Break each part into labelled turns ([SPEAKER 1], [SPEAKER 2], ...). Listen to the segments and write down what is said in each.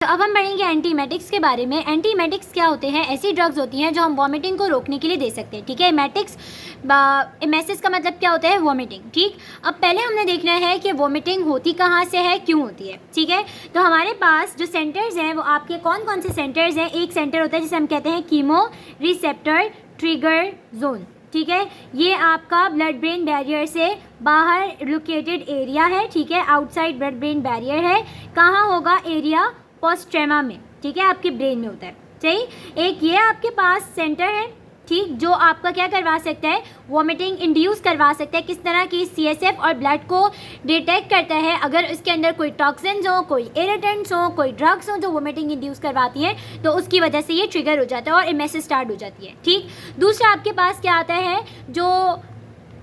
[SPEAKER 1] तो अब हम पढ़ेंगे एंटीमेटिक्स के बारे में। एंटीमेटिक्स क्या होते हैं? ऐसी ड्रग्स होती हैं जो हम वॉमिटिंग को रोकने के लिए दे सकते हैं। ठीक है, एमेटिक्स एमेसिस का मतलब क्या होता है? वॉमिटिंग। ठीक, अब पहले हमने देखना है कि वॉमिटिंग होती कहाँ से है, क्यों होती है। ठीक है, तो हमारे पास जो सेंटर्स हैं वो आपके कौन कौन से सेंटर्स हैं? एक सेंटर होता है जिसे हम कहते हैं कीमो रिसेप्टर ट्रिगर जोन। ठीक है, ये आपका ब्लड ब्रेन बैरियर से बाहर लोकेटेड एरिया है। ठीक है, आउटसाइड ब्लड ब्रेन बैरियर है। कहाँ होगा? एरिया पोस्ट्रेमा में। ठीक है, आपके ब्रेन में होता है। सही, एक ये आपके पास सेंटर है, ठीक, जो आपका क्या करवा सकता है? वॉमिटिंग इंड्यूस करवा सकता है। किस तरह की? सीएसएफ और ब्लड को डिटेक्ट करता है। अगर इसके अंदर कोई टॉक्सिन्स हो, कोई इरिटेंट्स हो, कोई ड्रग्स हो जो वॉमिटिंग इंड्यूस करवाती हैं, तो उसकी वजह से ये ट्रिगर हो जाता है और एमएसएस स्टार्ट हो जाती है। ठीक, दूसरा आपके पास क्या आता है? जो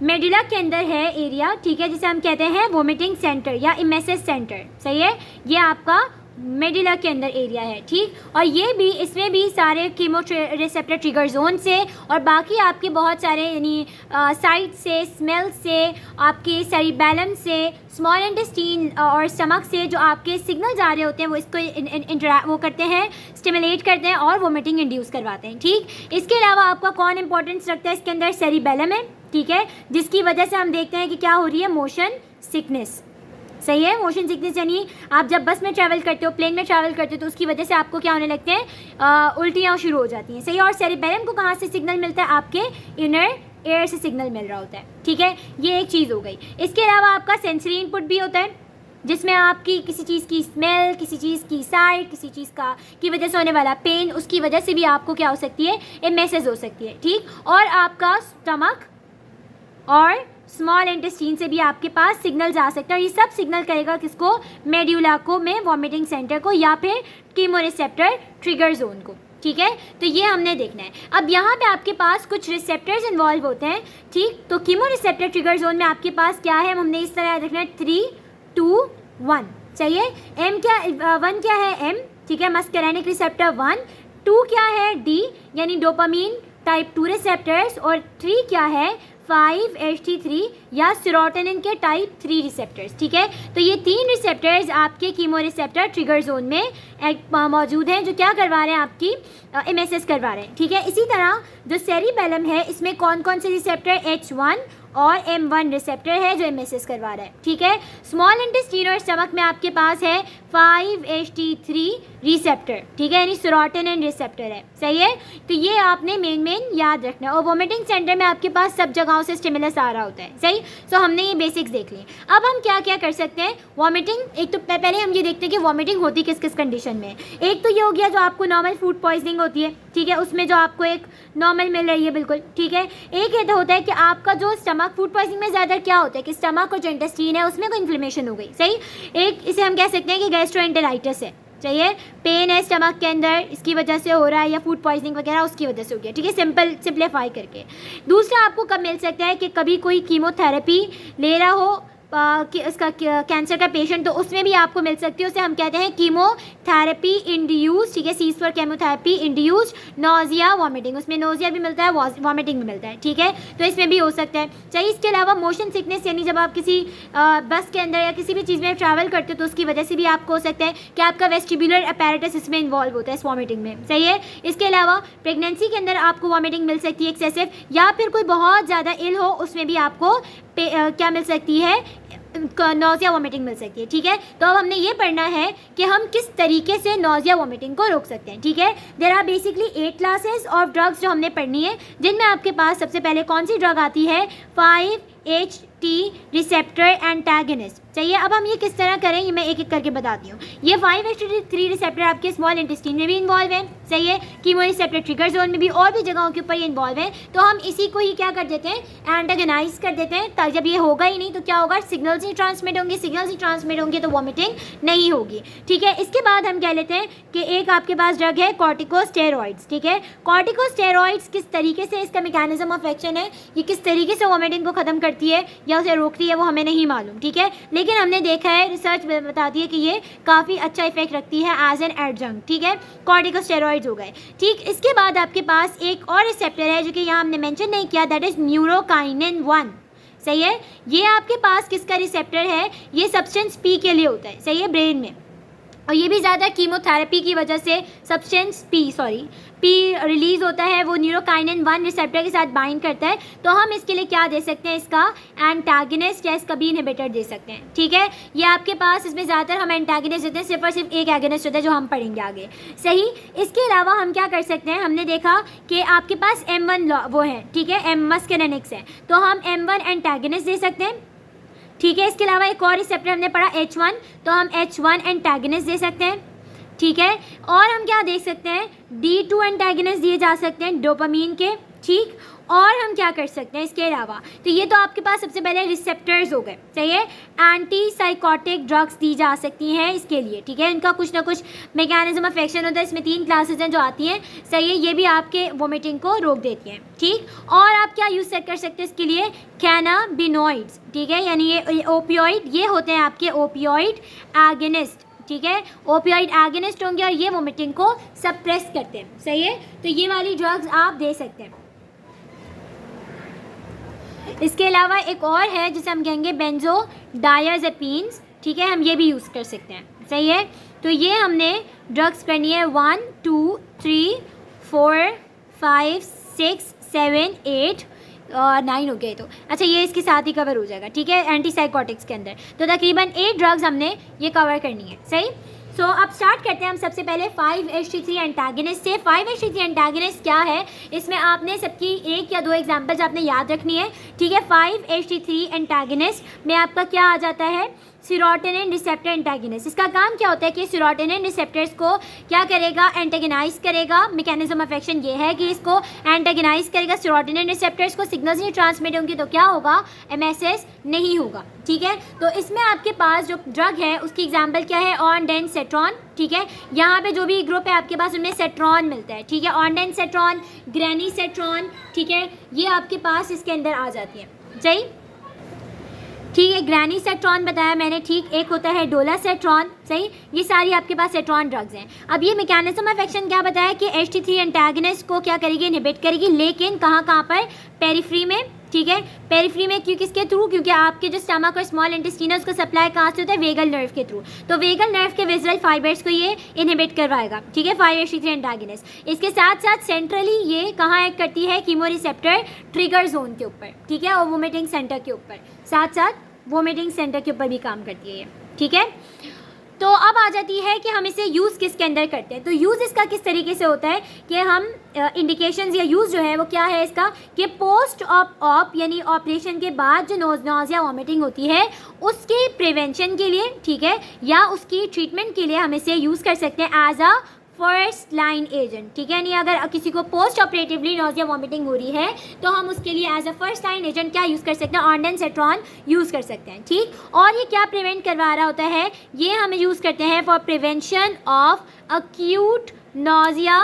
[SPEAKER 1] मेडिला के अंदर है एरिया, ठीक है, जिसे हम कहते हैं वॉमिटिंग सेंटर या एमएसएस सेंटर। सही है, ये आपका मेडिला के अंदर एरिया है। ठीक, और ये भी, इसमें भी सारे कीमो रिसेप्टर ट्रिगर जोन से और बाकी आपके बहुत सारे यानी साइट से, स्मेल से, आपके सेरिबेलम से, स्मॉल इंटेस्टीन और स्टमक से जो आपके सिग्नल्स आ रहे होते हैं वो इसको वो करते हैं, स्टिमुलेट करते हैं और वोमिटिंग इंड्यूस करवाते हैं। ठीक, इसके अलावा आपका कौन इंपॉर्टेंस रखता है? इसके अंदर सेरिबेलम है। ठीक है, जिसकी वजह से हम देखते हैं कि क्या हो रही है? Motion sickness. सही है, मोशन सिकनेस यानी आप जब बस में ट्रैवल करते हो, प्लेन में ट्रैवल करते हो, तो उसकी वजह से आपको क्या होने लगते हैं? उल्टियाँ शुरू हो जाती हैं। सही है, और सेरिबेलम को कहाँ से सिग्नल मिलता है? आपके इनर एयर से सिग्नल मिल रहा होता है। ठीक है, ये एक चीज़ हो गई। इसके अलावा आपका सेंसरी इनपुट भी होता है, जिसमें आपकी किसी चीज़ की स्मेल, किसी चीज़ की साइट, किसी चीज़ की वजह से होने वाला पेन, उसकी वजह से भी आपको क्या हो सकती है? एमएसएस हो सकती है। ठीक, और आपका स्टमक और स्मॉल इंटेस्टीन से भी आपके पास सिग्नल्स आ सकते हैं और ये सब सिग्नल करेगा किसको? मेड्यूला को, में वॉमिटिंग सेंटर को, या फिर कीमोरिसेप्टर ट्रिगर जोन को। ठीक है, तो ये हमने देखना है। अब यहाँ पे आपके पास कुछ रिसेप्टर्स इन्वॉल्व होते हैं। ठीक, तो कीमोरिसेप्टर ट्रिगर जोन में आपके पास क्या है? हमने इस तरह देखना है 3, 2, 1। चाहिए, एम क्या, 1 क्या है? एम। ठीक है, मस्करेनिक रिसेप्टर 1। 2 क्या है? डी यानी डोपामीन टाइप 2 रिसेप्टर्स। और 3 क्या है? 5-HT3 या सेरोटोनिन के टाइप 3 रिसेप्टर्स। ठीक है, तो ये 3 रिसेप्टर्स आपके कीमो रिसेप्टर ट्रिगर जोन में मौजूद हैं, जो क्या करवा रहे हैं? आपकी एमएसएस करवा रहे हैं। ठीक है, इसी तरह जो सेरिबेलम है, इसमें कौन कौन से रिसेप्टर? H1 और M1 रिसेप्टर है जो एमएसएस करवा रहा है। ठीक है, स्मॉल इंटेस्टीन और स्टमक में आपके पास है 5-HT3 रिसेप्टर। ठीक है, यानी सेरोटोनिन रिसेप्टर है। सही है, तो ये आपने मेन याद रखना है। और वोमिटिंग सेंटर में आपके पास सब जगहों से स्टिमुलस आ रहा होता है। सही, तो हमने ये बेसिक्स देख ली। अब हम क्या क्या कर सकते हैं? वॉमिटिंग, एक तो पहले हम ये देखते हैं कि वॉमिटिंग होती किस किस कंडीशन में। एक तो ये हो गया जो आपको नॉर्मल फूड पॉइजनिंग होती है। ठीक है, उसमें जो आपको एक नॉर्मल मिल रही है बिल्कुल। ठीक है, एक ये होता है कि आपका जो स्टमक, फूड पॉइजनिंग में ज़्यादा क्या होता है कि स्टमक और जो इंटेस्टीन है उसमें कोई इन्फ्लेमेशन हो गई। सही, एक इसे हम कह सकते हैं कि गैस्ट्रोएंटेराइटिस है। चाहिए, पेन है स्टमक के अंदर, इसकी वजह से हो रहा है, या फूड पॉइजनिंग वगैरह उसकी वजह से हो गया। ठीक है, सिंप्लीफाई करके। दूसरा आपको कब मिल सकता है कि कभी कोई कीमोथेरेपी ले रहा हो कि उसका कैंसर का पेशेंट, तो उसमें भी आपको मिल सकती है। उसे हम कहते हैं कीमोथेरेपी इंड्यूस्ड। ठीक है, सीज for chemotherapy induced nausea vomiting. उसमें नोजिया भी मिलता है, वॉमिटिंग भी मिलता है। ठीक है, तो इसमें भी हो सकता है। चाहिए, इसके अलावा मोशन सिकनेस, यानी जब आप किसी बस के अंदर या किसी भी चीज़ में ट्रैवल करते हो तो उसकी वजह से भी आपको हो सकता है कि आपका वेस्टिबुलर अपैरेटस इसमें इन्वॉल्व होता है इस वॉमिटिंग में। सही है, इसके अलावा प्रेगनेंसी के अंदर आपको वॉमिटिंग मिल सकती है एक्सेसिव, या फिर कोई बहुत ज़्यादा इल हो, उसमें भी आपको क्या मिल सकती है? नोजिया वॉमिटिंग मिल सकती है। ठीक है, तो अब हमने ये पढ़ना है कि हम किस तरीके से नोजिया वॉमिटिंग को रोक सकते हैं। ठीक है, there are basically 8 classes of drugs जो हमने पढ़नी है, जिनमें आपके पास सबसे पहले कौन सी ड्रग आती है? 5-HT receptor antagonist. चाहिए, अब हम ये किस तरह करें, ये मैं एक एक करके बताती हूँ। ये 5-HT3 रिसेप्टर आपके स्मॉल इंटेस्टीन में भी इन्वॉल्व है। सही है, कीमो रिसेप्टर ट्रिगर जोन में भी और भी जगहों के ऊपर ये इन्वॉल्व है। तो हम इसी को ही क्या कर देते हैं? एंटागनाइज कर देते हैं। तब जब ये होगा ही नहीं तो क्या होगा? सिग्नल्स ही ट्रांसमिट होंगे, सिग्नल्स ही ट्रांसमिट होंगे तो वॉमिटिंग नहीं होगी। ठीक है, इसके बाद हम कह लेते हैं कि एक आपके पास ड्रग है कॉर्टिकोस्टेरॉइड्स। ठीक है, कॉर्टिकोस्टेरॉइड्स किस तरीके से इसका मैकेनिज्म ऑफ एक्शन है, ये किस तरीके से वॉमिटिंग को ख़त्म करती है या उसे रोकती है, वो हमें नहीं मालूम। ठीक है, लेकिन हमने देखा है, रिसर्च बताती है कि ये काफ़ी अच्छा इफेक्ट रखती है एज एन एडजंक्ट। ठीक है, कॉर्टिकोस्टेरॉइड्स हो गए। ठीक, इसके बाद आपके पास एक और रिसेप्टर है जो कि यहाँ हमने मेंशन नहीं किया, दैट इज न्यूरोकाइनिन 1। सही है, ये आपके पास किसका रिसेप्टर है? ये सब्सटेंस पी के लिए होता है। सही है, ब्रेन में। और ये भी ज़्यादा कीमोथेरेपी की वजह से सब्सटेंस पी रिलीज़ होता है, वो न्यूरोकाइनिन 1 रिसेप्टर के साथ बाइंड करता है। तो हम इसके लिए क्या दे सकते हैं, इसका एंटागनिस्ट या इसका भी इनहिबिटर दे सकते हैं। ठीक है, ये आपके पास इसमें ज़्यादातर हम एंटागनिस्ट देते हैं, सिर्फ और सिर्फ एक एगनिस्ट होता है जो हम पढ़ेंगे आगे। सही। इसके अलावा हम क्या कर सकते हैं, हमने देखा कि आपके पास M1 वो है, ठीक है, मस्कैरिनेक्स है, तो हम M1 एंटागनिस्ट दे सकते हैं। ठीक है, इसके अलावा एक और रिसेप्टर हमने पढ़ा H1, तो हम H1 एंटागनिस्ट दे सकते हैं। ठीक है, और हम क्या देख सकते हैं, D2 एंटागनिस्ट दिए जा सकते हैं डोपामीन के। ठीक, और हम क्या कर सकते हैं इसके अलावा, तो ये तो आपके पास सबसे पहले रिसेप्टर्स हो गए। सही है, एंटी साइकोटिक ड्रग्स दी जा सकती हैं इसके लिए। ठीक है, इनका कुछ ना कुछ मैकेनिज्म ऑफ एक्शन होता है, इसमें 3 क्लासेज हैं जो आती हैं। सही है, ये भी आपके वोमिटिंग को रोक देती हैं। ठीक, और आप क्या यूज़ कर सकते हैं इसके लिए, कैनाबिनॉइड्स। ठीक है, यानी ये ओपियोइड, ये होते हैं आपके ओपियोइड एगनिस्ट। ठीक है, ओपियोइड एगनिस्ट होंगे और ये वोमिटिंग को सप्रेस करते हैं। सही है, तो ये वाली ड्रग्स आप दे सकते हैं। इसके अलावा एक और है जिसे हम कहेंगे बेंजोडायाजेपीन्स। ठीक है, हम ये भी यूज़ कर सकते हैं। सही है, तो ये हमने ड्रग्स करनी है 1 2 3 4 5 6 7 8 और 9 हो गए। तो अच्छा, ये इसके साथ ही कवर हो जाएगा। ठीक है, एंटीसाइकोटिक्स के अंदर तो तकरीबन 8 ड्रग्स हमने ये कवर करनी है। सही। सो अब स्टार्ट करते हैं हम सबसे पहले 5-HT3 एंटागनिस्ट से। 5-HT3 एंटागनिस्ट क्या है, इसमें आपने सबकी 1 या 2 एग्जांपल्स आपने याद रखनी है। ठीक है, 5-HT3 एंटागनिस्ट में आपका क्या आ जाता है, सीरोटोनिन रिसेप्टर एंटागनिस्ट। इसका काम क्या होता है कि सीरोटोनिन रिसेप्टर्स को क्या करेगा, एंटागनाइज करेगा। मैकेनिज्म ऑफ एक्शन ये है कि इसको एंटागनाइज करेगा, सीरोटोनिन रिसेप्टर्स को सिग्नल्स नहीं ट्रांसमिट होंगे तो क्या होगा, MSS नहीं होगा। ठीक है, तो इसमें आपके पास जो ड्रग है उसकी एग्जाम्पल क्या है, ऑनडेनसेट्रॉन। ठीक है, यहाँ पे जो भी ग्रुप है आपके पास उनमें सेट्रॉन मिलता है। ठीक है, ऑनडेनसेट्रॉन, ग्रेनीसेट्रॉन। ठीक है, ये आपके पास इसके अंदर आ जाती है। सही। ठीक है, ग्रेनीसेट्रॉन बताया मैंने। ठीक, एक होता है डोलासेट्रॉन। सही, ये सारी आपके पास सेट्रॉन ड्रग्स हैं। अब ये मैकेनिज्म ऑफ एक्शन क्या बताया कि HT3 एंटागनिस्ट को क्या करेगी, इनहिबिट करेगी, लेकिन कहाँ पर, पेरिफ्री में। ठीक है, पेरिफ्री में क्यों, किसके थ्रू, क्योंकि आपके जो स्टमक और स्मॉल इंटेस्टाइन है उसका सप्लाई कहाँ से होता है, वेगल नर्व के थ्रू। तो वेगल नर्व के विज़ुअल फाइबर्स को ये इनहिबिट करवाएगा। ठीक है, 5-HT3 एंटागनिस्ट। इसके साथ साथ सेंट्रली ये कहाँ एक्ट करती है, कीमोरिसेप्टर ट्रिगर जोन के ऊपर। ठीक है, और वोमिटिंग सेंटर के ऊपर, साथ साथ वोमिटिंग सेंटर के ऊपर भी काम करती है ये। ठीक है, तो अब आ जाती है कि हम इसे यूज़ किसके अंदर करते हैं। तो यूज़ इसका किस तरीके से होता है कि हम इंडिकेशंस या यूज़ जो है वो क्या है इसका, कि पोस्ट ऑप यानी ऑपरेशन के बाद जो नोज़िया वॉमिटिंग होती है उसके प्रिवेंशन के लिए, ठीक है, या उसकी ट्रीटमेंट के लिए हम इसे यूज़ कर सकते हैं as a first line agent. ठीक है, नहीं अगर किसी को पोस्ट ऑपरेटिवली नोज़िया वॉमिटिंग हो रही है तो हम उसके लिए as a first line agent क्या यूज़ कर सकते हैं, ऑनडेनसेट्रॉन यूज़ कर सकते हैं। ठीक, और ये क्या प्रिवेंट करवा रहा होता है, ये हम यूज़ करते हैं for prevention of acute nausea,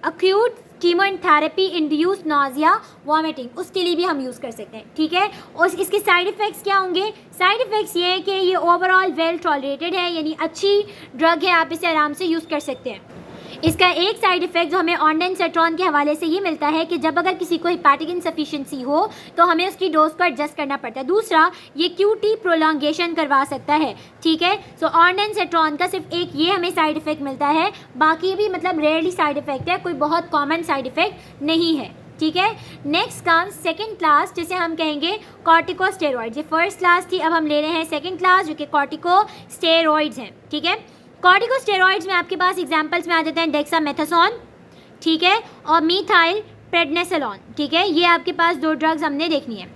[SPEAKER 1] acute chemotherapy induce nausea vomiting, उसके लिए भी हम यूज़ कर सकते हैं। ठीक है, और इसके साइड इफ़ेक्ट्स क्या होंगे, साइड इफ़ेक्ट्स ये है कि ये ओवरऑल वेल टॉलरेटेड है, यानी अच्छी ड्रग है, आप इसे आराम से यूज़ कर सकते हैं। इसका एक साइड इफ़ेक्ट जो हमें ऑनडेनसेट्रॉन के हवाले से ये मिलता है कि जब अगर किसी को हिपैटिक इनसफिशिएंसी हो तो हमें उसकी डोज को एडजस्ट करना पड़ता है। दूसरा, ये QT प्रोलॉन्गेशन करवा सकता है। ठीक है, सो ऑनडेनसेट्रॉन का सिर्फ एक ये हमें साइड इफ़ेक्ट मिलता है, बाकी भी मतलब रेयरली साइड इफ़ेक्ट है, कोई बहुत कॉमन साइड इफ़ेक्ट नहीं है। ठीक है, नेक्स्ट कम्स सेकंड क्लास जिसे हम कहेंगे कॉर्टिकोस्टेरॉइड्स। ये फर्स्ट क्लास थी, अब हम ले रहे हैं सेकंड क्लास जो कि कॉर्टिकोस्टेरॉइड्स हैं। ठीक है, कॉर्टिकोस्टेरॉइड्स में आपके पास एग्जांपल्स में आ जाते हैं डेक्सामेथासोन, ठीक है, और मीथाइल प्रेडनिसोलोन। ठीक है, ये आपके पास 2 ड्रग्स हमने देखनी है।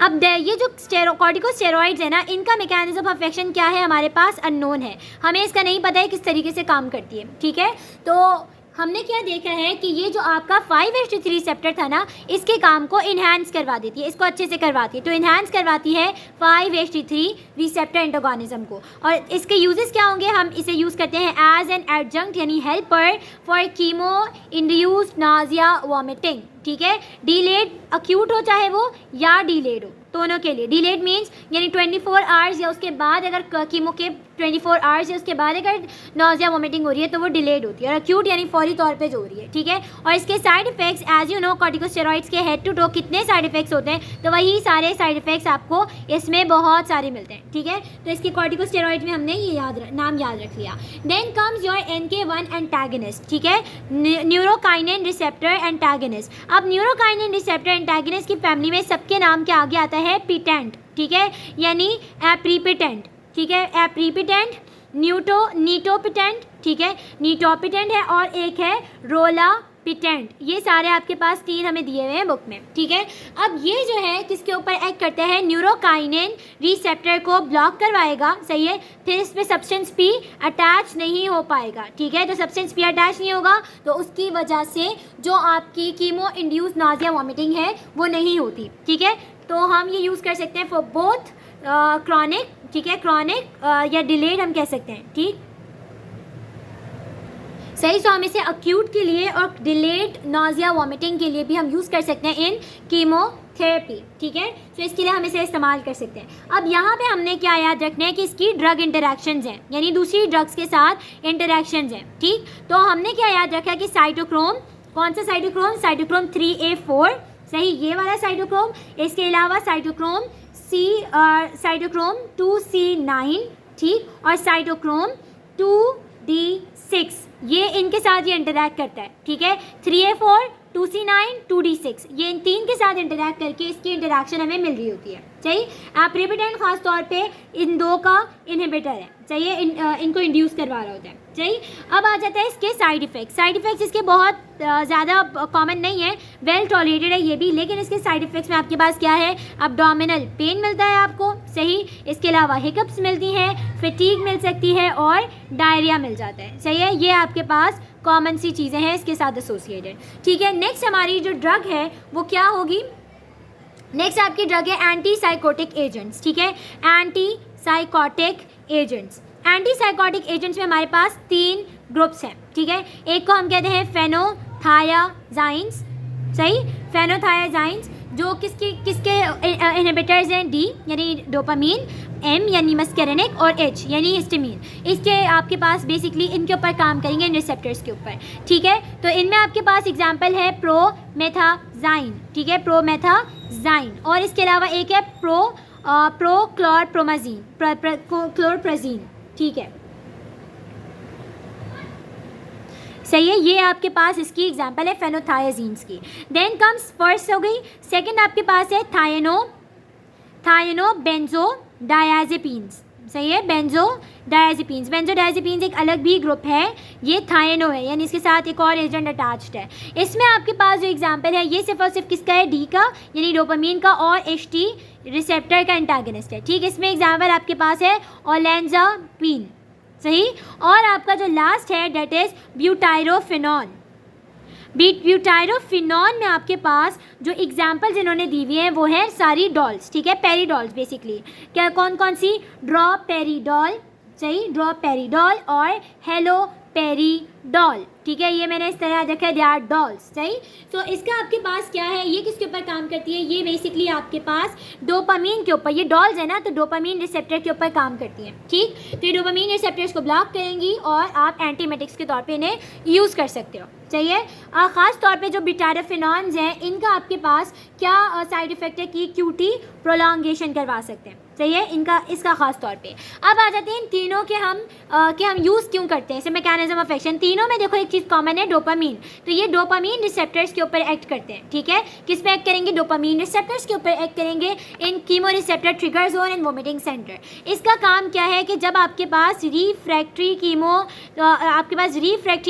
[SPEAKER 1] अब ये जो कॉर्टिकोस्टेरॉइड्स है ना, इनका मैकेनिज्म ऑफ एक्शन क्या है हमारे पास अननोन है, हमें इसका नहीं पता है किस तरीके से काम करती है। ठीक है, तो हमने क्या देखा है कि ये जो आपका 5-HT3 रिसेप्टर था ना, इसके काम को इन्हांस करवा देती है, इसको अच्छे से करवाती है। तो इन्हांस करवाती है 5-HT3 रिसेप्टर एंटागोनिज्म को। और इसके यूजेस क्या होंगे, हम इसे यूज़ करते हैं एज एन एडजंक्ट यानी helper for chemo induced Nazia vomiting. ठीक है, डिलेड अक्यूट हो चाहे वो या डिलेड हो, दोनों के लिए। डिलेड मीन्स यानी 24 आवर्स या उसके बाद अगर कीमो के 24 आवर्स है, उसके बाद अगर नोज़िया वोमिटिंग हो रही है तो वो डिलेड होती है, और अक्यूट यानी फौरी तौर पे जो हो रही है, ठीक है। और इसके side effects as you know corticosteroids के हेड टू टो कितने साइड इफ़ेक्ट्स होते हैं, तो वही सारे साइड इफ़ेक्ट्स आपको इसमें बहुत सारे मिलते हैं, ठीक है। तो इसके कॉर्टिकोस्टेरॉइड में हमने ये नाम याद रख लिया। Then comes your NK1 antagonist, ठीक है, न्यूरोकाइनिन रिसेप्टर एंटागनिस्ट। अब न्यूरोकाइनिन रिसेप्टर एंटागनिस्ट की फैमिली में सबके नाम के आगे आता है पिटेंट, ठीक है, यानी एप्रीपिटेंट, ठीक है, एप्रीपिटेंट, नीटोपिटेंट, ठीक है, नीटोपिटेंट है, और एक है रोलापिटेंट। ये सारे आपके पास 3 हमें दिए हुए हैं बुक में, ठीक है। अब ये जो है किसके ऊपर एक्ट करते हैं, न्यूरोकाइनिन रिसेप्टर को ब्लॉक करवाएगा, सही है, फिर इस पर सब्सटेंस पी अटैच नहीं हो पाएगा, ठीक है। तो सब्सटेंस पी अटैच नहीं होगा तो उसकी वजह से जो आपकी कीमो इंड्यूस नाजिया वॉमिटिंग है वो नहीं होती, ठीक है। तो हम ये यूज़ कर सकते हैं फॉर बोथ क्रॉनिक, ठीक है, क्रॉनिक या डिलेड हम कह सकते हैं, ठीक, सही। सो हम इसे अक्यूट के लिए और डिलेड नाजिया वॉमिटिंग के लिए भी हम यूज़ कर सकते हैं इन कीमोथेरेपी, ठीक है। तो इसके लिए हम इसे इस्तेमाल कर सकते हैं। अब यहाँ पे हमने क्या याद रखना है कि इसकी ड्रग इंटरेक्शंस हैं, यानी दूसरी ड्रग्स के साथ इंटरेक्शंस हैं, ठीक। तो हमने क्या याद रखा है कि साइटोक्रोम, कौन सा साइटोक्रोम, साइटोक्रोम 3A4, सही, ये वाला साइटोक्रोम। इसके अलावा साइटोक्रोम साइटोक्रोम 2C9, ठीक, और साइटोक्रोम 2D6, ये इनके साथ ये इंटरैक्ट करता है, ठीक है। 3A4, 2C9, 2D6, ये इन 3 के साथ इंटरैक्ट करके इसकी इंटरैक्शन हमें मिल रही होती है, सही। एप्रीपिटेंट खास तौर पे इन 2 का इनहिबिटर है, सही है, इनको इंड्यूस करवा रहा होता है, सही। अब आ जाता है इसके साइड इफ़ेक्ट्स। साइड इफ़ेक्ट्स इसके बहुत ज़्यादा कॉमन नहीं है, वेल टॉलरेटेड है ये भी, लेकिन इसके साइड इफ़ेक्ट्स में आपके पास क्या है, अब्डोमिनल पेन मिलता है आपको, सही। इसके अलावा हिकअप्स मिलती हैं, फटीग मिल सकती है, और डायरिया मिल जाता है, सही है। ये आपके पास कॉमन सी चीज़ें हैं इसके साथ एसोसिएटेड, ठीक है। नेक्स्ट हमारी जो ड्रग है वो क्या होगी, नेक्स्ट आपकी ड्रग है एंटी साइकोटिक एजेंट्स, ठीक है, anti psychotic agents. Anti psychotic agents में हमारे पास 3 ग्रुप्स हैं, ठीक है। एक को हम कहते हैं फेनोथायाजाइंस, सही, फेनोथायाजाइंस, जो किसके इनहिबिटर्स हैं, डी यानी डोपामीन, एम यानी मस्करेनिक, और एच यानी हिस्टामीन। इसके आपके पास बेसिकली इनके ऊपर काम करेंगे, इन रिसेप्टर्स के ऊपर, ठीक है। तो इनमें आपके पास एग्जांपल है प्रोमेथाजाइन, ठीक है, प्रोमेथाजाइन, और इसके अलावा एक है क्लोरप्राजीन, ठीक है, सही है। ये आपके पास इसकी एग्जांपल है फेनोथायाजीन्स की। देन कम्स फर्स्ट हो गई, सेकंड आपके पास है थायनोबेंजोडायाजेपिन्स, सही है, बेंजोडायाजेपिन्स। बेंजोडायाजेपिन्स एक अलग भी ग्रुप है, ये थायनो है, यानी इसके साथ एक और एजेंट अटैच्ड है। इसमें आपके पास जो एग्जांपल है ये सिर्फ और सिर्फ किसका है, डी का, यानी डोपामीन का, और HT रिसेप्टर का एंटागनिस्ट है, ठीक। इसमें एग्जांपल आपके पास है ओलेंजापिन, सही। और आपका जो लास्ट है डेट इज़ ब्यूटायरोफिनॉन। ब्यूटायरोफिनॉन में आपके पास जो एग्जाम्पल जिन्होंने दी हुई हैं वो है सारी डॉल्स, ठीक है, पेरीडॉल्स बेसिकली। क्या कौन कौन सी, ड्रॉपेरिडॉल, सही, ड्रॉपेरिडॉल और हेलोपेरिडॉल, ठीक है। ये मैंने इस तरह रखा है, दे आर डॉल्स, सही। तो इसका आपके पास क्या है, ये किसके ऊपर काम करती है, ये बेसिकली आपके पास डोपामीन के ऊपर, ये डॉल्स है ना, तो डोपामीन रिसेप्टर के ऊपर काम करती हैं, ठीक। तो ये डोपामीन रिसेप्टर्स को ब्लॉक करेंगी और आप एंटीमेटिक्स के तौर पे इन्हें यूज़ कर सकते हो, सही है। ख़ास तौर पे जो ब्यूटायरोफिनॉन्स हैं इनका आपके पास क्या साइड इफ़ेक्ट है कि QT प्रोलॉन्गेशन करवा सकते हैं, सही है, इनका इसका ख़ास तौर पे। अब आ जाते हैं इन तीनों के हम यूज़ क्यों करते हैं, इसे मैकेनिज्म ऑफ एक्शन। तीनों में देखो एक चीज़ कॉमन है, डोपामीन। तो ये डोपामीन रिसेप्टर्स के ऊपर एक्ट करते हैं, ठीक है। किस पे एक्ट करेंगे, डोपामीन रिसेप्टर्स के ऊपर एक्ट करेंगे, in chemo receptor trigger zone and vomiting centre. इसका काम क्या है कि जब आपके पास रिफ्रैक्टरी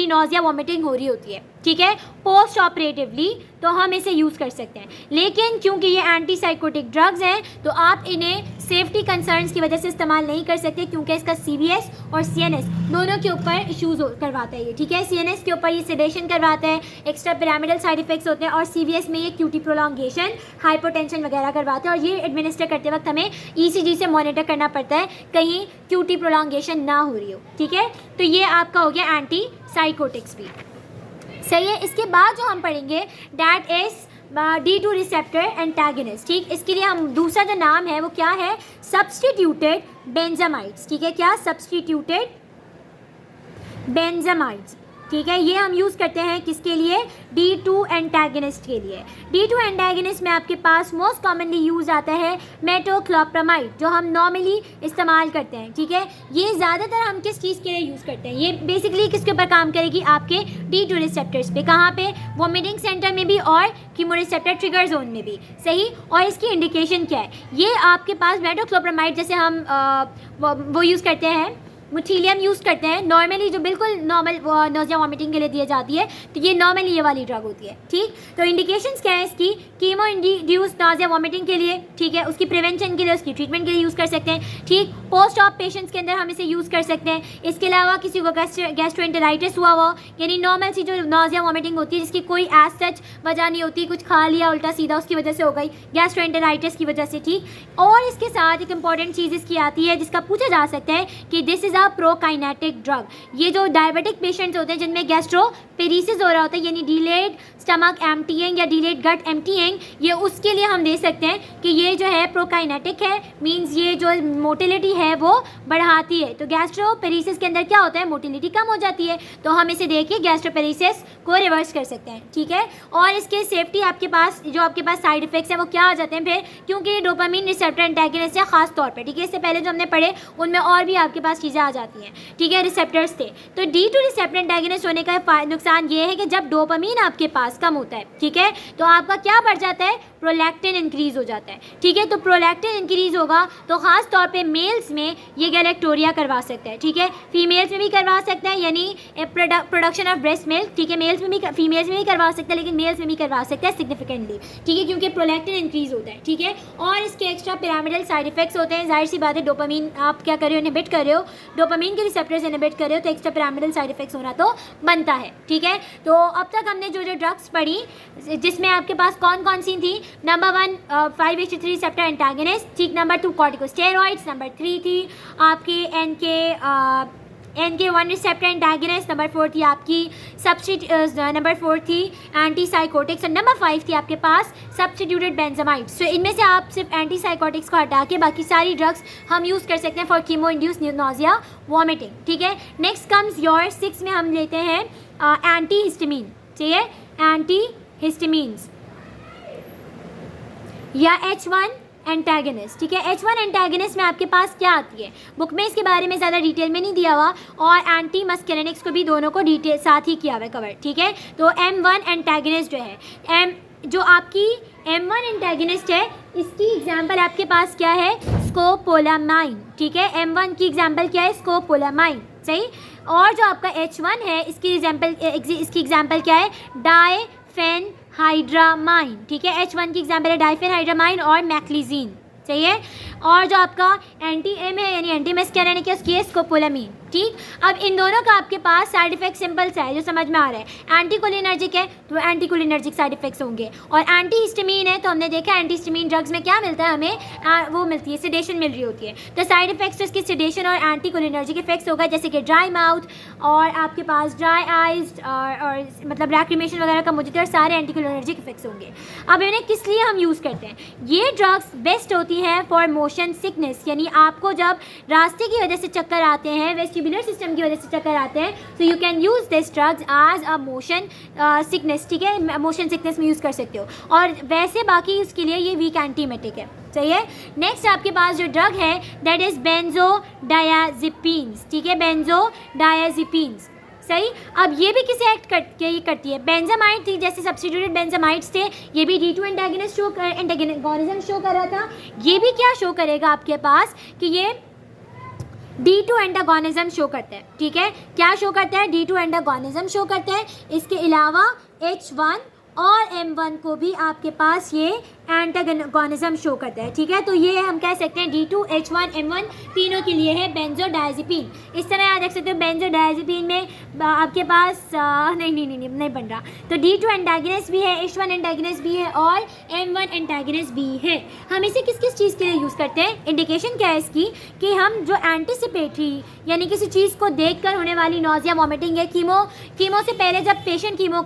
[SPEAKER 1] नोज़िया वोमिटिंग हो रही होती है, ठीक है, पोस्ट ऑपरेटिवली, तो हम इसे यूज़ कर सकते हैं। लेकिन क्योंकि ये एंटीसाइकोटिक ड्रग्स हैं तो आप इन्हें सेफ्टी कंसर्न्स की वजह से इस्तेमाल नहीं कर सकते, क्योंकि इसका CVS और CNS दोनों के ऊपर इश्यूज़ करवाता है ये, ठीक है। CNS के ऊपर ये सेडेशन करवाता है, एक्स्ट्रा पिरामिडल साइड इफेक्ट्स होते हैं, और CVS में ये QT प्रोलॉन्गेशन, हाइपोटेंशन वगैरह करवाता है, और ये एडमिनिस्टर करते वक्त हमें ECG से मॉनिटर करना पड़ता है कहीं QT प्रोलॉन्गेशन ना हो रही हो, ठीक है। तो ये आपका हो गया एंटी साइकोटिक्स भी, सही है। इसके बाद जो हम पढ़ेंगे that is D2 receptor antagonist, ठीक। इसके लिए हम दूसरा जो नाम है वो क्या है, सब्सटीट्यूटेड बेंजामाइड्स, ठीक है। क्या, सब्सटीट्यूटेड बेंजामाइड्स, ठीक है। ये हम यूज़ करते हैं किसके लिए, D2 एंटागनिस्ट के लिए। D2 एंटागनिस्ट में आपके पास मोस्ट कॉमनली यूज़ आता है मेटोक्लोप्रामाइड, जो हम नॉर्मली इस्तेमाल करते हैं, ठीक है। ये ज़्यादातर हम किस चीज़ के लिए यूज़ करते हैं, ये बेसिकली किसके ऊपर काम करेगी, आपके D2 रिसेप्टर्स पे। कहाँ पे, वोमिटिंग सेंटर में भी और कीमोरिसेप्टर ट्रिगर जोन में भी, सही। और इसकी इंडिकेशन क्या है, ये आपके पास मेटोक्लोप्रामाइड जैसे हम वो यूज़ करते हैं, मुथीलियम यूज़ करते हैं नॉर्मली, जो बिल्कुल नॉर्मल नोजिया वॉमिटिंग के लिए दी जाती है, तो ये नॉर्मली ये वाली ड्रग होती है, ठीक। तो इंडिकेशंस क्या है इसकी, कीमो इंड्यूस नोजिया वॉमिटिंग के लिए, ठीक है, उसकी प्रिवेंशन के लिए, उसकी ट्रीटमेंट के लिए यूज़ कर सकते हैं, ठीक। पोस्ट ऑप पेशेंट्स के अंदर हम इसे यूज़ कर सकते हैं। इसके अलावा किसी को गैस्ट्रोएंटेराइटिस हुआ हो, यानी नॉर्मल सी जो नोजिया वॉमिटिंग होती है जिसकी कोई एज सच वजह नहीं होती, कुछ खा लिया उल्टा सीधा उसकी वजह से हो गई, गैस्ट्रोएंटेराइटिस की वजह से, ठीक। और इसके साथ एक इंपॉर्टेंट चीज़ इसकी आती है जिसका पूछा जा सकता है कि this is a prokinetic drug. ये जो डायबिटिक पेशेंट्स होते हैं जिनमें गैस्ट्रोपेरिसिस हो रहा होता है, यानी डिलेड स्टमक एम्प्टीइंग या डिलेड गट एम्प्टीइंग, ये उसके लिए हम दे सकते हैं कि ये जो है प्रोकाइनेटिक है, मींस ये जो मोटिलिटी है वो बढ़ाती है। तो गैस्ट्रोपेरिसिस के अंदर क्या होता है, मोटिलिटी कम हो जाती है, तो हम इसे देखिए गैस्ट्रोपेरिसिस को रिवर्स कर सकते हैं, ठीक है। और इसके सेफ्टी आपके पास जो आपके पास साइड इफेक्ट्स हैं वो क्या आ जाते हैं फिर, क्योंकि ये डोपामिन रिसेप्टर एंटागनिस्ट है खास तौर पर, ठीक है। इससे पहले जो हमने पढ़े उनमें और भी आपके पास चीज़ें आ जाती हैं, ठीक है, रिसेप्टर्स थे। तो D2 रिसेप्टर एंटागनिस्ट होने का नुकसान ये है कि जब डोपामिन आपके पास कम होता है, ठीक है, तो आपका क्या बढ़ जाता है, प्रोलैक्टिन इंक्रीज हो जाता है, ठीक है। तो प्रोलैक्टिन इंक्रीज होगा तो खास तौर पे मेल्स में ये गैलेक्टोरिया करवा सकता है, ठीक है। फीमेल्स में भी करवा सकता है, यानी प्रोडक्शन ऑफ ब्रेस्ट मिल्क, ठीक है, मेल्स में भी, फीमेल्स में भी करवा सकता है, लेकिन मेल्स में भी करवा सकता है सिग्निफिकेंटली, ठीक है, क्योंकि प्रोलैक्टिन इंक्रीज होता है, ठीक है। और इसके एक्स्ट्रा पिरामिडल साइड इफेक्ट्स होते हैं, जाहिर सी बात है, डोपामिन आप क्या कर रहे हो, इनहिबिट कर रहे हो, डोपामिन के रिसेप्टर्स इनहिबिट कर रहे हो, तो एक्स्ट्रा पिरामिडल साइड इफेक्ट्स होना तो बनता है, ठीक है। तो अब तक हमने जो ड्रग्स पढ़ी जिसमें आपके पास कौन कौन सी थी, नंबर 1 5-HT3 रिसेप्टर एंटागनिस्ट, ठीक। नंबर 2 कॉर्टिकोस्टेरॉइड्स, नंबर 3 थी आपकी NK1 रिसेप्टर एंटागनिस्ट, नंबर 4 थी आपकी नंबर 4 थी एंटीसाइकोटिक्स, और नंबर 5 थी आपके पास सब्स्टिट्यूटेड बेंजामाइड्स। तो इनमें से आप सिर्फ एंटीसाइकोटिक्स को हटा के बाकी सारी ड्रग्स हम यूज़ कर सकते हैं for chemo induce nausea vomiting, ठीक है। नेक्स्ट कम्स योर 6 में हम लेते हैं एंटी हिस्टामिन, ठीक है, एंटी हिस्टामिन्स या H1 एंटागनिस्ट, ठीक है। H1 एंटागनिस्ट में आपके पास क्या आती है, बुक में इसके बारे में ज़्यादा डिटेल में नहीं दिया हुआ, और एंटी मस्करेनिक्स को भी दोनों को डिटेल साथ ही किया हुआ है कवर, ठीक है। तो M1 एंटागनिस्ट जो है, जो आपकी M1 एंटागनिस्ट है, इसकी एग्जांपल आपके पास क्या है, स्कोपोलामाइन, ठीक है। M1 की एग्जांपल क्या है, स्कोपोलामाइन, सही। और जो आपका H1 है इसकी एग्जांपल क्या है, डाइफेनहाइड्रामाइन, ठीक है। H1 की एग्जांपल है डाइफेनहाइड्रामाइन और मैक्लिजीन, सही है। और जो आपका एंटी एम है यानी एंटी मस्करेनिक है, उसकी है स्कोपोलामीन, ठीक। अब इन दोनों का आपके पास साइड इफेक्ट सिंपल सा है जो समझ में आ रहा है, एंटीकोलिनर्जिक है तो एंटीकोलिनर्जिक साइड इफेक्ट्स होंगे, और एंटी हिस्टामिन है तो हमने देखा एंटी हिस्टामिन ड्रग्स में क्या मिलता है हमें, वो मिलती है, सेडेशन मिल रही होती है। तो साइड इफेक्ट्स तो इसके सेडेशन और एंटीकोलिनर्जिक इफेक्ट्स होगा, जैसे कि ड्राई माउथ और आपके पास ड्राई आइज और मतलब लैक्रिमेशन वगैरह कम हो जाती है, और सारे एंटीकोलिनर्जिक इफेक्ट्स होंगे। अब इन्हें किस लिए हम यूज़ करते हैं, ये ड्रग्स बेस्ट होती हैं फॉर मोशन सिकनेस, यानी आपको जब रास्ते की वजह से चक्कर आते हैं, वेस्टिबुलर सिस्टम की वजह से चक्कर आते हैं, तो you can use this drugs as a motion sickness, ठीक है, मोशन सिकनेस में यूज़ कर सकते हो। और वैसे बाकी इसके लिए ये वीक एंटीमेटिक है, सही है। नेक्स्ट आपके पास जो ड्रग है दैट इज़ बेंजोडायाज़ेपिन्स, ठीक है, बेंजोडायाज़ेपिन्स, सही। अब ये भी किसे एक्ट करती है, बेंजामाइड थी, जैसे सब्स्टिट्यूटेड बेंजामाइड्स थे, ये भी D2 एंटागनिस्ट एंटागोनिज्म शो कर रहा था, ये भी क्या शो करेगा आपके पास कि ये D2 एंटागोनिज्म शो करता है, ठीक है। क्या शो करता है, D2 एंटागोनिज्म शो करता है। इसके अलावा H1 और M1 को भी आपके पास ये एंटागोनिज्म शो करता है, ठीक है। तो ये हम कह सकते हैं D2 H1 M1 तीनों के लिए है बेंजोडायाज़ेपिन। इस तरह याद रख सकते हो, बेंजोडायाज़ेपिन में आपके पास नहीं बन रहा। तो D2 एंटागनिस्ट भी है, H1 एंटागनिस्ट भी है और M1 एंटागनिस्ट भी है। हम इसे किस किस चीज़ के लिए यूज़ करते हैं? इंडिकेशन क्या है इसकी कि हम जो एंटिसिपेटरी यानी किसी चीज़ को देखकर होने वाली नॉजिया वॉमिटिंग है, कीमो से पहले जब पेशेंट कीमो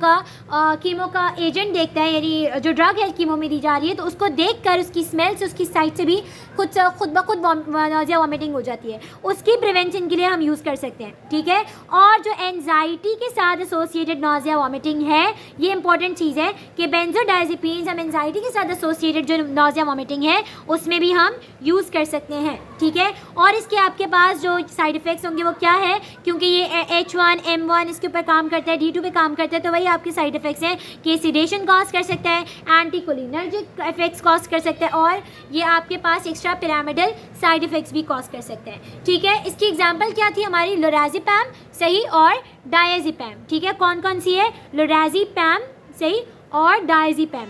[SPEAKER 1] का एजेंट देखता है, यानी जो ड्रग है कीमो में दी जा रही है, तो उसको देखकर उसकी स्मेल से, उसकी साइट से भी खुद ब खुद नॉजिया वॉमिटिंग हो जाती है। उसकी प्रिवेंशन के लिए हम यूज़ कर सकते हैं, ठीक है। और जो एंजाइटी के साथ एसोसिएटेड नॉजिया वॉमिटिंग है, ये इंपॉर्टेंट चीज़ है कि बेंजोडायज़ेपिन्स हम एंजाइटी के साथ एसोसिएटेड जो नॉजिया वॉमिटिंग है उसमें भी हम यूज़ कर सकते हैं, ठीक है। और इसके आपके पास जो साइड इफ़ेक्ट्स होंगे वो क्या है, क्योंकि ये H1 M1 इसके ऊपर काम करता है, D2 पे काम करता है, तो वही आपके साइड इफ़ेक्ट्स हैं कि सिडेशन कॉज कर सकता है, एंटीकोलिनर्जिक इफेक्ट्स कॉज कर सकता है और ये आपके पास एक्स्ट्रा पिरामिडल साइड इफ़ेक्ट्स भी कॉज कर सकते हैं, ठीक है। इसकी एग्जांपल क्या थी हमारी? लोराज़ेपैम सही और डायज़ेपैम, ठीक है। कौन कौन सी है? लोराज़ेपैम सही और डायज़ेपैम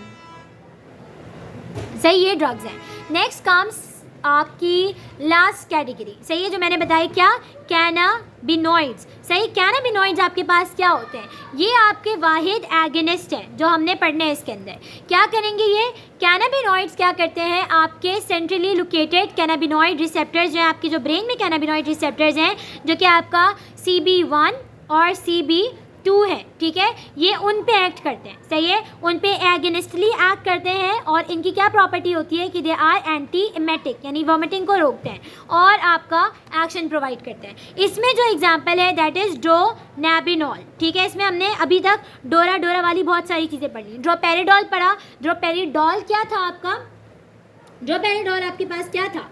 [SPEAKER 1] सही, ये ड्रग्स हैं। नेक्स्ट कम्स आपकी लास्ट कैटेगरी सही है, जो मैंने बताया क्या? कैनाबिनॉइड्स सही। कैनाबिनॉइड्स आपके पास क्या होते हैं? ये आपके वाहिद एगनिस्ट हैं जो हमने पढ़ने हैं इसके अंदर। क्या करेंगे ये कैनाबिनॉइड्स? क्या करते हैं? आपके सेंट्रली लोकेटेड कैनाबिनॉइड रिसेप्टर्स जो हैं, आपके जो ब्रेन में कैनाबिनॉइड रिसेप्टर्स हैं, जो कि आपका CB1 और CB2 है, ठीक है, ये उन पे एक्ट करते हैं सही है, उन पे एगनिस्टली एक्ट करते हैं। और इनकी क्या प्रॉपर्टी होती है कि दे आर एंटी इमेटिक, यानी वॉमिटिंग को रोकते हैं और आपका एक्शन प्रोवाइड करते हैं। इसमें जो एग्जांपल है दैट इज़ ड्रोनेबिनॉल, ठीक है। इसमें हमने अभी तक डोरा वाली बहुत सारी चीज़ें पढ़ी। ड्रोपेरिडॉल पढ़ा। ड्रोपेरिडॉल क्या था आपका? ड्रोपेरिडॉल आपके पास क्या था?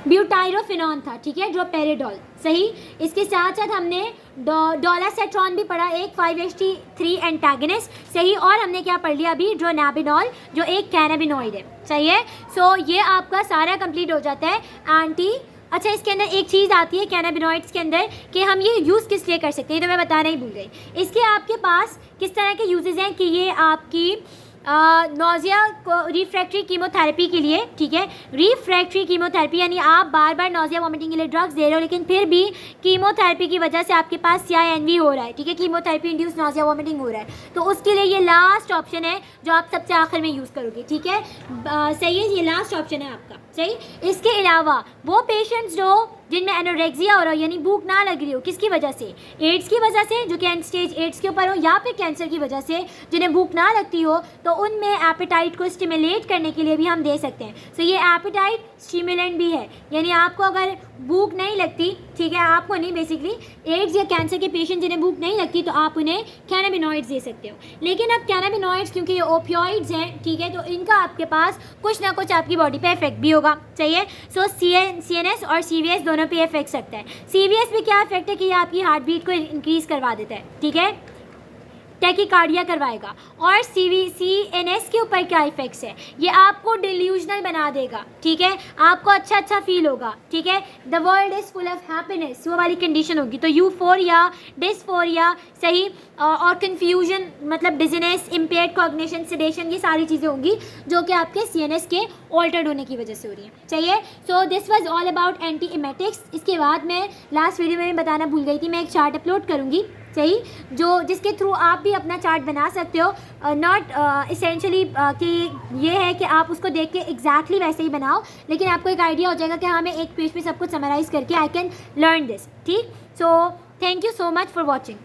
[SPEAKER 1] ब्यूटाइरोफिनॉन था, ठीक है, ड्रोपेरिडॉल सही। इसके साथ साथ हमने डोलासेट्रॉन भी पढ़ा, एक 5-HT3 एंटागनिस्ट सही। और हमने क्या पढ़ लिया अभी? ड्रोनेबिनॉल जो एक कैनाबिनॉइड है सही है। सो ये आपका सारा कंप्लीट हो जाता है अच्छा, इसके अंदर एक चीज़ आती है कैनाबिनॉइड्स के अंदर कि हम ये यूज़ किस लिए कर सकते हैं, तो मैं बताना ही भूल गई। इसके आपके पास किस तरह के यूजेस हैं कि ये आपकी नोज़िया को रिफ्रैक्टरी कीमोथेरेपी के लिए, ठीक है, रिफ्रैक्टरी कीमोथेरेपी यानी आप बार बार नोज़िया वॉमिटिंग के लिए ड्रग्स दे रहे हो लेकिन फिर भी कीमोथेरेपी की वजह से आपके पास CINV हो रहा है, ठीक है, कीमोथेरेपी इंड्यूस नोज़िया वॉमिटिंग हो रहा है, तो उसके लिए ये लास्ट ऑप्शन है जो आप सबसे आखिर में यूज़ करोगे, ठीक है। सही है, ये लास्ट ऑप्शन है आपका सही। इसके अलावा वो पेशेंट्स जो जिनमें एनोरेक्सिया हो रहा हो यानी भूख ना लग रही हो, किसकी वजह से? एड्स की वजह से, जो कि एंड स्टेज एड्स के ऊपर हो, या फिर कैंसर की वजह से जिन्हें भूख ना लगती हो, तो उनमें एपेटाइट को स्टिमुलेट करने के लिए भी हम दे सकते हैं। सो ये एपेटाइट स्टिमुलेंट भी है, यानी आपको अगर भूख नहीं लगती, ठीक है, आपको नहीं, बेसिकली एड्स या कैंसर के पेशेंट जिन्हें भूख नहीं लगती तो आप उन्हें कैनाबिनॉइड्स दे सकते हो। लेकिन अब कैनाबिनॉइड्स क्योंकि ये ओपियोइड्स हैं, ठीक है, तो इनका आपके पास कुछ ना कुछ आपकी बॉडी पे इफेक्ट भी होगा सही है। सो CNS और CVS दोनों पे इफेक्ट सकता है। CVS में क्या इफेक्ट है कि ये आपकी हार्ट बीट को इंक्रीज़ करवा देता है, ठीक है, टैकीकार्डिया करवाएगा। और CNS के ऊपर क्या इफेक्ट्स है? ये आपको डिल्यूजनल बना देगा, ठीक है, आपको अच्छा फील होगा, ठीक है, the world is full of happiness, वो वाली कंडीशन होगी। तो यूफोरिया, डिस्फोरिया सही, और कन्फ्यूजन मतलब डिजीनेस, इम्पेयर्ड कॉग्निशन, सेडेशन, ये सारी चीज़ें होंगी जो कि आपके CNS के ऑल्टर्ड होने की वजह से हो रही है, चाहिए। So this was all about anti emetics. इसके बाद मैं लास्ट वीडियो में बताना भूल गई थी, मैं एक चार्ट अपलोड करूँगी सही, जो जिसके थ्रू आप भी अपना चार्ट बना सकते हो। नॉट इसेंशली कि ये है कि आप उसको देख के एग्जैक्टली वैसे ही बनाओ, लेकिन आपको एक आइडिया हो जाएगा कि हाँ मैं एक पेज पे सब कुछ समराइज़ करके आई कैन लर्न दिस, ठीक। So thank you so much for watching.